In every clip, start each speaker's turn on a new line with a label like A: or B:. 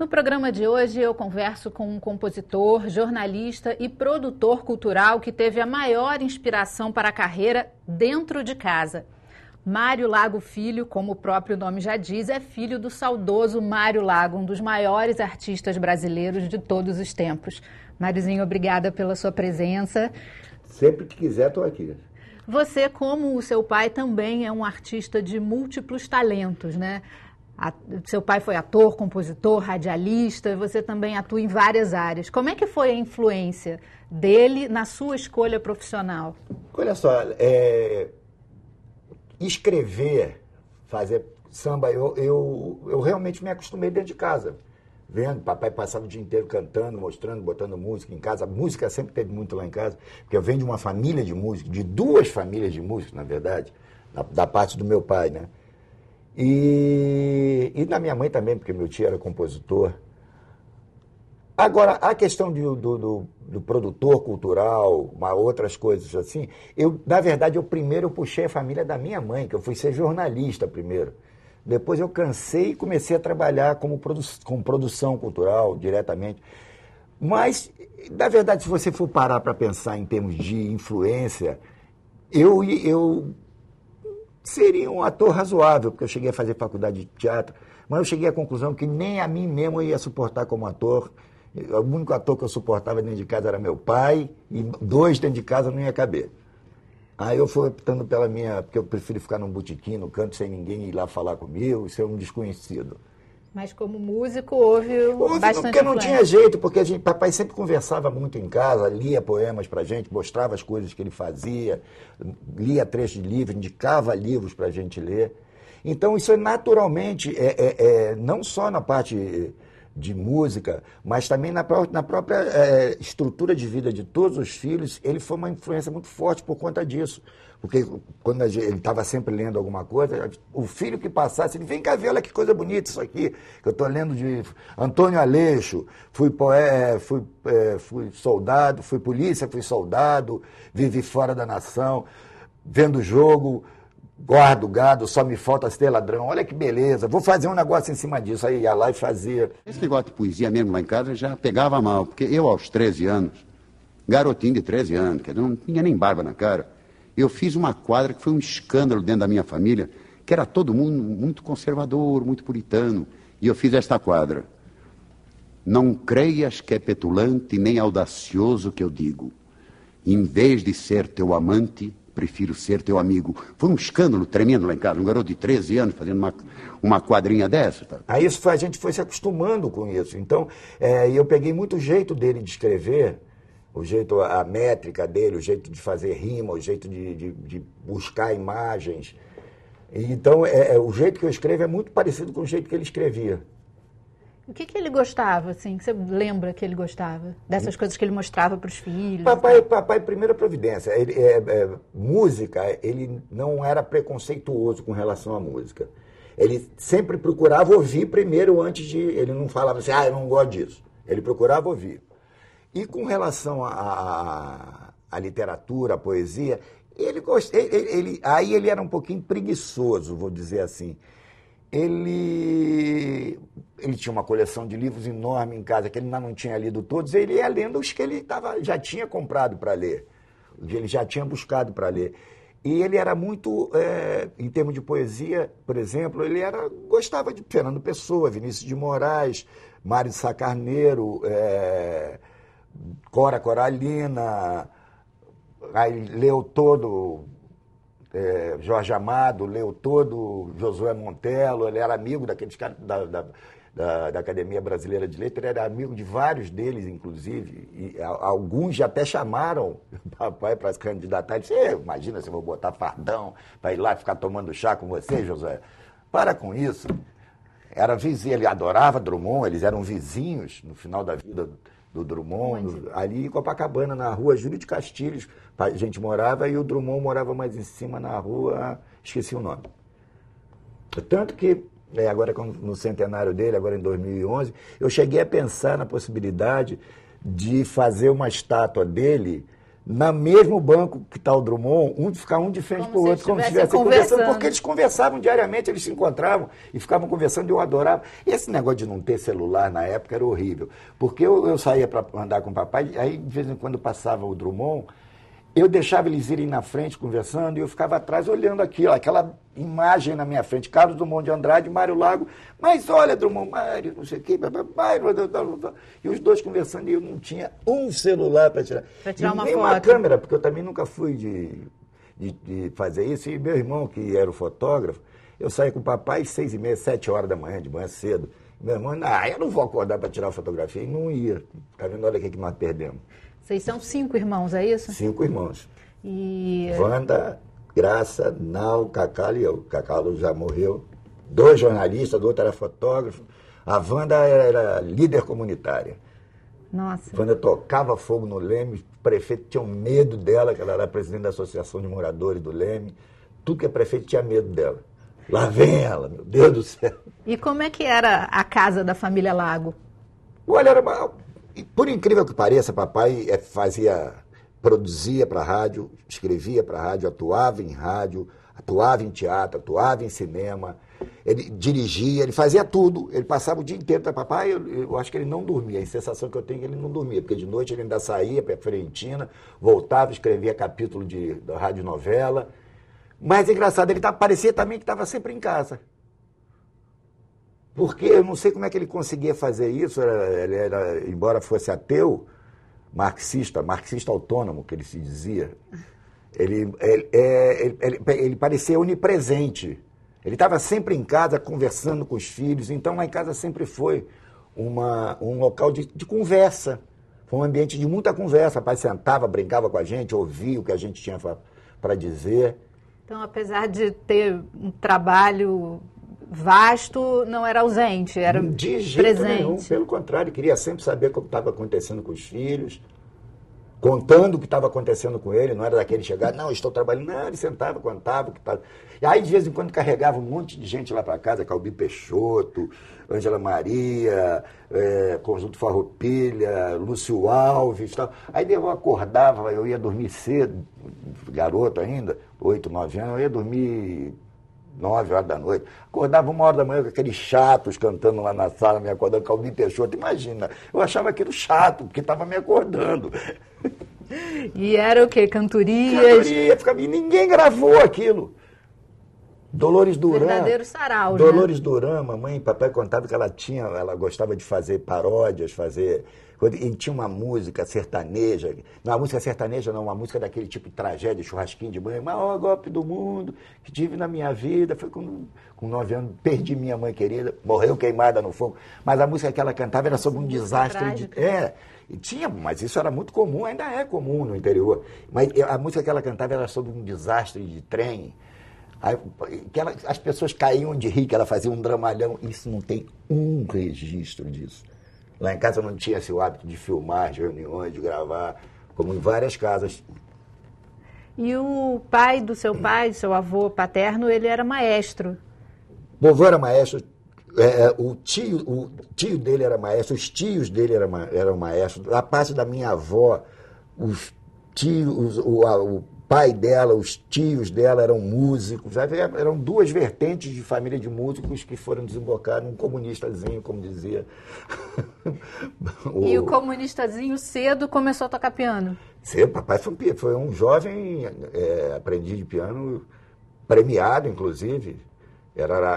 A: No programa de hoje eu converso com um compositor, jornalista e produtor cultural que teve a maior inspiração para a carreira dentro de casa. Mário Lago Filho, como o próprio nome já diz, é filho do saudoso Mário Lago, um dos maiores artistas brasileiros de todos os tempos. Máriozinho, obrigada pela sua presença.
B: Sempre que quiser, estou aqui.
A: Você, como o seu pai, também é um artista de múltiplos talentos, né? Seu pai foi ator, compositor, radialista, você também atua em várias áreas. Como é que foi a influência dele na sua escolha profissional?
B: Olha só, escrever, fazer samba, eu realmente me acostumei dentro de casa. Vendo, papai passava o dia inteiro cantando, mostrando, botando música em casa. A música sempre teve muito lá em casa, porque eu venho de uma família de músicos, de duas famílias de músicos, na verdade, da parte do meu pai, né? E da minha mãe também, porque meu tio era compositor. Agora, a questão do produtor cultural, outras coisas assim, na verdade, eu puxei a família da minha mãe, que eu fui ser jornalista primeiro. Depois eu cansei e comecei a trabalhar com produção cultural diretamente. Mas, na verdade, se você for parar para pensar em termos de influência, eu seria um ator razoável, porque eu cheguei a fazer faculdade de teatro, mas eu cheguei à conclusão que nem a mim mesmo eu ia suportar como ator. O único ator que eu suportava dentro de casa era meu pai, e dois dentro de casa não ia caber. Aí eu fui optando porque eu prefiro ficar num botequim, no canto, sem ninguém ir lá falar comigo, ser um desconhecido.
A: Mas como músico houve bastante
B: porque não
A: influência.
B: tinha jeito, porque papai sempre conversava muito em casa, lia poemas pra gente, mostrava as coisas que ele fazia, lia trechos de livros, indicava livros pra gente ler. Então isso é naturalmente, não só na parte de música, mas também na própria estrutura de vida de todos os filhos, ele foi uma influência muito forte por conta disso. Porque quando ele estava sempre lendo alguma coisa, o filho que passasse, ele vem cá ver, olha que coisa bonita isso aqui, que eu estou lendo de Antônio Aleixo, fui soldado, fui polícia, fui soldado, vivi fora da nação, vendo o jogo, guardo gado, só me falta ser ladrão, olha que beleza, vou fazer um negócio em cima disso. Aí ia lá e fazia.
C: Esse negócio de poesia mesmo lá em casa já pegava mal, porque eu aos 13 anos, garotinho de 13 anos, que não tinha nem barba na cara, eu fiz uma quadra que foi um escândalo dentro da minha família, que era todo mundo muito conservador, muito puritano, e eu fiz esta quadra. Não creias que é petulante nem audacioso que eu digo. Em vez de ser teu amante, prefiro ser teu amigo. Foi um escândalo tremendo lá em casa, um garoto de 13 anos fazendo uma quadrinha dessa. Tá?
B: Aí a gente foi se acostumando com isso. Então, eu peguei muito jeito dele de escrever, a métrica dele, o jeito de fazer rima, o jeito de buscar imagens. Então, o jeito que eu escrevo é muito parecido com o jeito que ele escrevia.
A: O que ele gostava, assim? Você lembra que ele gostava? Dessas coisas que ele mostrava para os filhos?
B: Papai, primeira providência. Música, ele não era preconceituoso com relação à música. Ele sempre procurava ouvir primeiro antes de... Ele não falava assim, eu não gosto disso. Ele procurava ouvir. E com relação à literatura, à poesia, aí ele era um pouquinho preguiçoso, vou dizer assim. Ele tinha uma coleção de livros enorme em casa, que ele ainda não tinha lido todos, e ele ia lendo os que ele já tinha comprado para ler, que ele já tinha buscado para ler. E ele era muito, em termos de poesia, por exemplo, gostava de Fernando Pessoa, Vinícius de Moraes, Mário de Sá Carneiro, Cora Coralina, aí leu todo Jorge Amado, leu todo Josué Montello, ele era amigo daqueles caras da Academia Brasileira de Letras, ele era amigo de vários deles, inclusive, e alguns já até chamaram o papai para se candidatar. Ele disse, imagina se eu vou botar fardão para ir lá ficar tomando chá com você, Josué. Para com isso. Era vizinho, ele adorava Drummond, eles eram vizinhos no final da vida do Drummond, ali em Copacabana, na rua Júlio de Castilhos, a gente morava e o Drummond morava mais em cima na rua, esqueci o nome. Tanto que, agora no centenário dele, agora em 2011, eu cheguei a pensar na possibilidade de fazer uma estátua dele no mesmo banco que está o Drummond, ficar um de frente para o outro, como se estivessem conversando, porque eles conversavam diariamente, eles se encontravam e ficavam conversando e eu adorava. E esse negócio de não ter celular na época era horrível, porque eu saía para andar com o papai, aí de vez em quando passava o Drummond, eu deixava eles irem na frente conversando e eu ficava atrás olhando aquilo, aquela imagem na minha frente, Carlos Drummond de Andrade, Mário Lago, mas olha, Drummond, Mário, não sei o quê, e os dois conversando e eu não tinha um celular para tirar.
A: Para tirar uma
B: nem
A: foto.
B: uma câmera, porque eu também nunca fui de fazer isso, e meu irmão, que era o fotógrafo, eu saía com o papai às 6h30, 7 horas da manhã, de manhã cedo. Meu irmão, eu não vou acordar para tirar fotografia, e não ia. Tá vendo? Olha o que nós perdemos.
A: Vocês são 5 irmãos, é isso?
B: 5 irmãos.
A: E...
B: Wanda, Graça, Nau, Cacalo e eu. Cacalo já morreu. 2 jornalistas, do outro era fotógrafo. A Wanda era líder comunitária.
A: Nossa.
B: A Wanda tocava fogo no Leme, o prefeito tinha medo dela, que ela era presidente da Associação de Moradores do Leme. Tudo que é prefeito tinha medo dela. Lá vem ela, meu Deus do céu.
A: E como é que era a casa da família Lago?
B: Olha, era por incrível que pareça, papai produzia para a rádio, escrevia para a rádio, atuava em teatro, atuava em cinema, ele dirigia, ele fazia tudo, ele passava o dia inteiro. Papai, eu acho que ele não dormia, a sensação que eu tenho é que ele não dormia, porque de noite ele ainda saía para a Fiorentina, voltava, escrevia capítulo da radionovela. Mas engraçado, ele parecia também que estava sempre em casa. Porque eu não sei como é que ele conseguia fazer isso, embora fosse ateu, marxista autônomo, que ele se dizia, ele parecia onipresente. Ele estava sempre em casa conversando com os filhos, então lá em casa sempre foi um local de conversa. Foi um ambiente de muita conversa. O pai sentava, brincava com a gente, ouvia o que a gente tinha para dizer.
A: Então, apesar de ter um trabalho vasto, não era ausente, era
B: de jeito
A: presente.
B: Nenhum, pelo contrário, queria sempre saber o que estava acontecendo com os filhos, contando o que estava acontecendo com ele, não era daquele chegar, não, estou trabalhando, não, ele sentava, contava o que estava. E aí, de vez em quando, carregava um monte de gente lá para casa, Calbi Peixoto, Ângela Maria, Conjunto Farroupilha, Lúcio Alves, tal. Aí eu acordava, eu ia dormir cedo, garoto ainda, 8, 9 anos, eu ia dormir 9 horas da noite. Acordava 1 hora da manhã com aqueles chatos cantando lá na sala, me acordando, Calbi Peixoto. Imagina, eu achava aquilo chato, porque estava me acordando.
A: E era o quê? Cantorias?
B: E ninguém gravou aquilo. Dolores Duran.
A: Verdadeiro sarau,
B: Dolores Duran, mamãe e papai contavam que ela gostava de fazer paródias, e tinha uma música sertaneja, não, uma música sertaneja não, uma música daquele tipo de tragédia, churrasquinho de banho, maior golpe do mundo que tive na minha vida, foi com 9 anos, perdi minha mãe querida, morreu queimada no fogo, mas a música que ela cantava era sobre um desastre, e tinha, mas isso era muito comum, ainda é comum no interior, mas a música que ela cantava era sobre um desastre de trem, as pessoas caíam de rir, que ela fazia um dramalhão, isso não tem um registro disso. Lá em casa não tinha esse hábito de filmar as reuniões, de gravar, como em várias casas.
A: E o pai do seu avô paterno, ele era maestro.
B: O avô era maestro, o tio dele era maestro, os tios dele eram maestros. A parte da minha avó, os tios, o pai dela, os tios dela eram músicos. Eram 2 vertentes de família de músicos que foram desembocar num comunistazinho, como dizia.
A: E o comunistazinho cedo começou a tocar piano?
B: Cedo, papai foi um jovem aprendiz de piano, premiado, inclusive.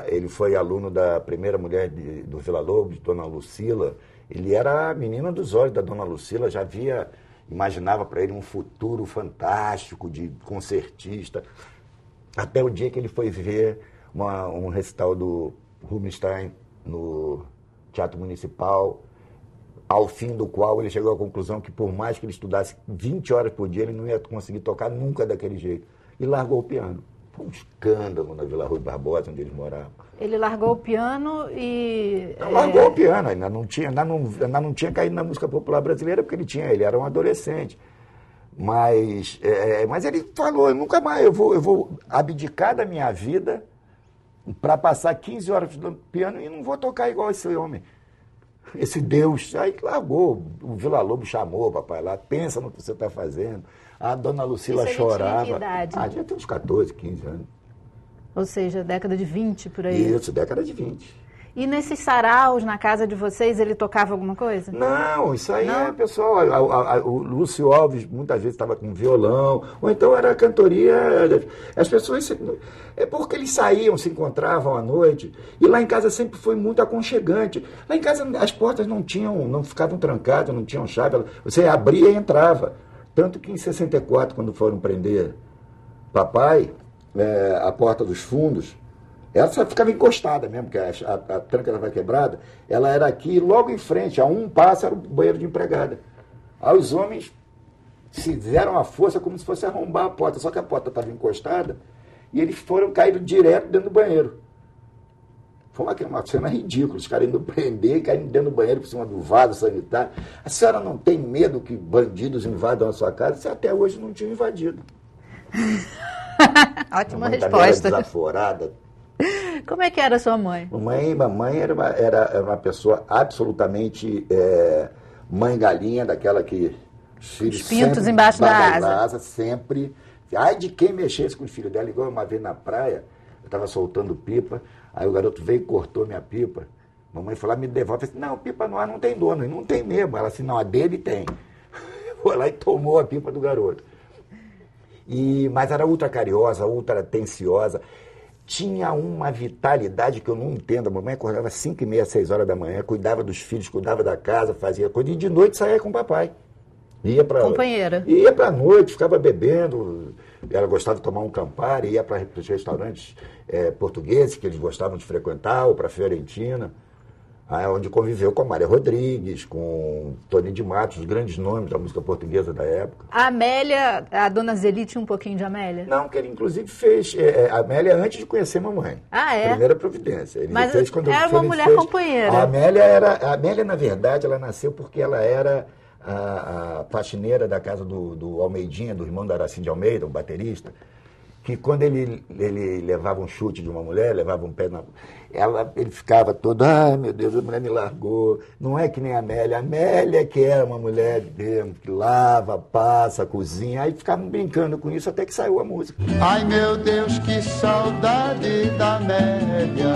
B: Ele foi aluno da primeira mulher do Vila Lobos, Dona Lucila. Ele era a menina dos olhos da Dona Lucila, imaginava para ele um futuro fantástico de concertista, até o dia que ele foi ver um recital do Rubinstein no Teatro Municipal, ao fim do qual ele chegou à conclusão que por mais que ele estudasse 20 horas por dia, ele não ia conseguir tocar nunca daquele jeito. E largou o piano. Foi um escândalo na Vila Rui Barbosa, onde eles moravam.
A: Ele largou o piano e...
B: Largou o piano, ainda não tinha caído na música popular brasileira, porque ele era um adolescente. Mas ele falou, nunca mais, eu vou abdicar da minha vida para passar 15 horas estudando piano e não vou tocar igual esse homem. Esse Deus. Aí largou, o Vila Lobos chamou o papai lá, pensa no que você está fazendo. A dona Lucila
A: Isso
B: chorava.
A: tinha que idade?
B: Tinha até uns 14, 15 anos.
A: Ou seja, década de 20, por aí.
B: Isso, década de 20.
A: E nesses saraus na casa de vocês, ele tocava alguma coisa?
B: Não, isso aí é, pessoal, o Lúcio Alves muitas vezes estava com violão, ou então era cantoria, as pessoas, é porque eles saíam, se encontravam à noite, e lá em casa sempre foi muito aconchegante. Lá em casa as portas não ficavam trancadas, não tinham chave, você abria e entrava. Tanto que em 64, quando foram prender papai, a porta dos fundos, ela só ficava encostada mesmo, porque a tranca estava quebrada. Ela era aqui, logo em frente, a um passo era o banheiro de empregada. Aí os homens fizeram a força como se fosse arrombar a porta, só que a porta estava encostada e eles caíram direto dentro do banheiro. Foi uma cena ridícula, os caras indo prender e caindo dentro do banheiro por cima do vaso sanitário. A senhora não tem medo que bandidos invadam a sua casa? Você até hoje não tinha invadido.
A: Ótima
B: a mãe
A: resposta.
B: Era desaforada.
A: Como é que era a sua mãe?
B: Mamãe era uma pessoa absolutamente mãe galinha, daquela que os filhos
A: pintos embaixo da asa.
B: Sempre. Ai de quem mexesse com o filho dela, igual uma vez na praia, eu estava soltando pipa, aí o garoto veio e cortou minha pipa. Mamãe foi lá, me devolve, eu falei, não, pipa no ar não tem dono, e não tem mesmo. Ela assim, não, a dele tem. Foi lá e tomou a pipa do garoto. Mas era ultra carinhosa, ultra atenciosa. Tinha uma vitalidade que eu não entendo. A mamãe acordava às 5h30, 6 horas da manhã, cuidava dos filhos, cuidava da casa, fazia coisa. E de noite saía com o papai.
A: Companheira.
B: Ia para a noite, ficava bebendo. Ela gostava de tomar um Campari, ia para os restaurantes portugueses que eles gostavam de frequentar, ou para a Fiorentina. Onde conviveu com a Mária Rodrigues, com Toninho de Matos, os grandes nomes da música portuguesa da época.
A: A Amélia, a dona Zeli tinha um pouquinho de Amélia?
B: Não, que ele inclusive fez a Amélia antes de conhecer a mamãe.
A: Ah, é?
B: Primeira providência. Ele
A: Mas
B: fez quando
A: era uma mulher companheira.
B: A Amélia, na verdade, ela nasceu porque ela era a faxineira da casa do Almeidinha, do irmão da Araci de Almeida, um baterista, que quando ele levava um chute de uma mulher, levava um pé na... Ele ficava todo, ai meu Deus, a mulher me largou. Não é que nem a Amélia que era uma mulher que lava, passa, cozinha. Aí ficavam brincando com isso até que saiu a música.
C: Ai meu Deus, que saudade da Amélia.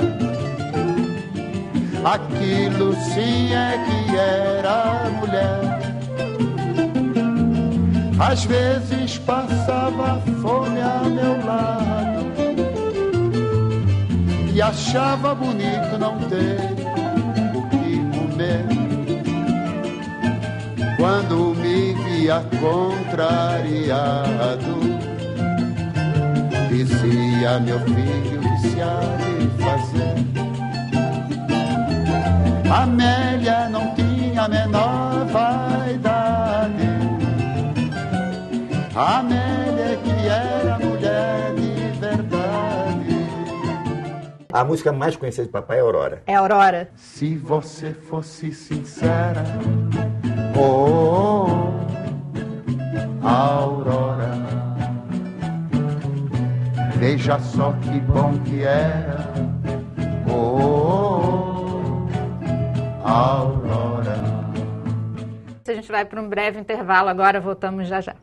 C: Aquilo sim é que era mulher. Às vezes passava fome a meu lado e achava bonito não ter o que comer. Quando me via contrariado, dizia, meu filho, que se há de fazer? Amélia não tinha a menor vaidade. A Amélia que era mulher de verdade.
B: A música mais conhecida de papai é Aurora.
A: É Aurora.
C: Se você fosse sincera, oh, Aurora, veja só que bom que era, oh, Aurora.
A: A gente vai para um breve intervalo agora, voltamos já já.